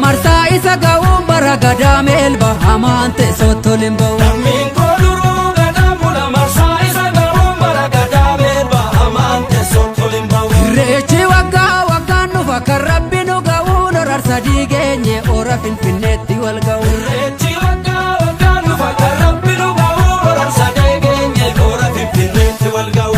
marsa isa ga'uun bara gadaa meelba hamaan teessoo tolin ba'u. Lammiin koo duruu gadaan bula marsa isa ga'uun bara gadaa meelba hamaan teessoo tolin ba'u. Irreechi waggaa waggaan dhufa kan rabbi nu ga'uun horar sadii geenye ora finfinneetti wal ga'u. Irreechi waggaa waggaan dhufa kan rabbi nu ga'uun horar sadii geenye ora finfinneetti wal ga'u.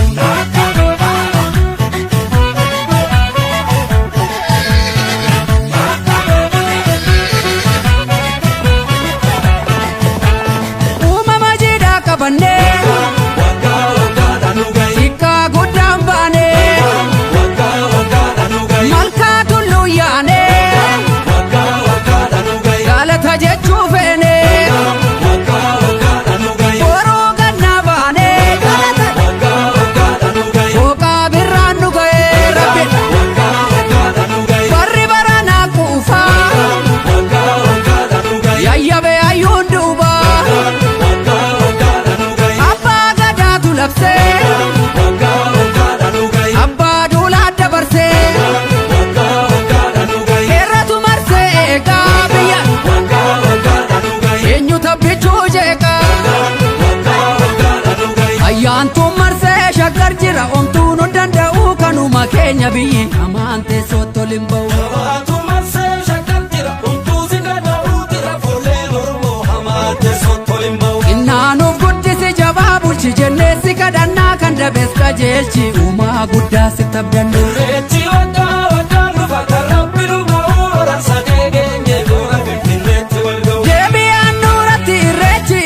Kenya biyyi hamaan teessoo tolin ba'u. Hawaatu marsee shakkar jira hunduu si gada'uu jira fuullee Oromoo hamaan teessoo tolin ba'u. Innaanuuf guddisi jabaa bulchi jennee si kadhannaa kan dabees qajeelchi uumaa guddaa sitti abdannu. Irreechi waggaa waggaan dhufa kan rabbi nu ga'uu horar sadii geenye ora finfinneetti wal ga'u. Deebi'aan nuuratti irreechi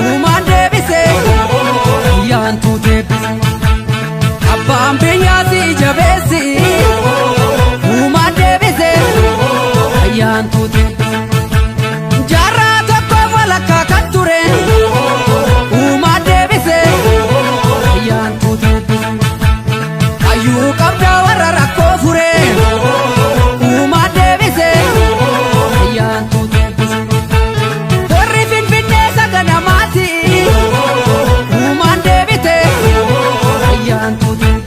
uumaan deebise yaantuu deebise. Abbaan biyyaati jabeessi uumaan deebise ayyaantuu deebise. Jaarraa tokko walakkaa kan ture uumaan deebise ayyaantuu deebise. Hayyuu qabdaa warra rakkoo fure uumaan deebise ayyaantuu deebise. Warri finfinnee saganamaati uumaan deebite ayyaantuu deebise.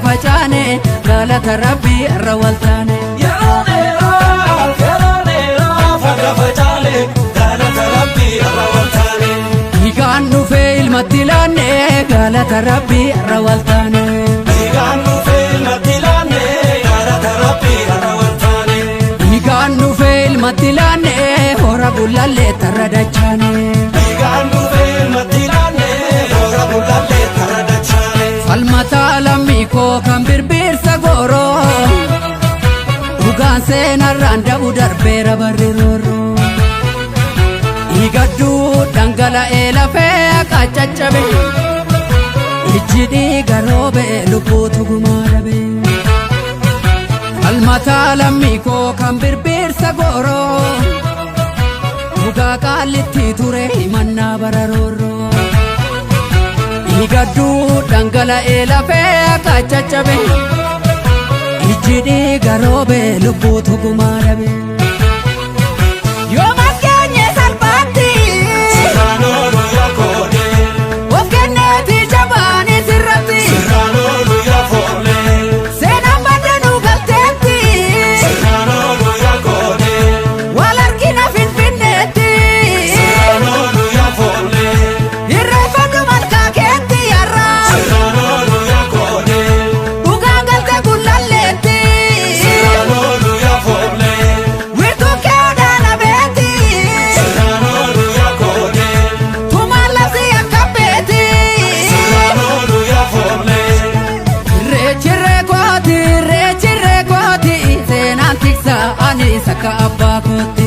Facaane galata rabbi irra waltaane. Yeroo dheeraa fagga facaane galata rabbi irra waltaane. Dhiigaan dhufee ilmatti laanne galata rabbi irra waltaane. Dhiigaan dhufee ilmatti laanne galata rabbi irra waltaane. Dhiigaan dhufee ilmatti laanne hora gullallee tarra dachaane. Dhiigaan dhufee ilmatti laanne hora gullallee tarra dachaane. Falmataa lammii koo kan birbirsa gooroo dhugaan seenarraan da'u darbeera barri roorroo. Dhiigadduu dhangala'ee lafee akka caccabe ijji dhiiga roobee lubbuutu gumaa dhabe. Falmataa lammii koo kan birbirsa gooroo dhugaa qaallitti ture himannaa bara roorroo. Dhiigadduu dhangala'ee lafee akka caccabe ijji dhiiga roobee lubbuutu gumaa dhabe. Yoo maskeenye salphaatti sirraan oolu yaa koodee of kenneeti jabaanii sirratti sirraan oolu yaa foollee seenaan baddanuu galteetti sirraan oolu yaa koodee wal argina finfinneetti sirraan oolu yaa foollee irreeffadhu malkaa keetti yarraa sirraan anis akka abbaa kootti.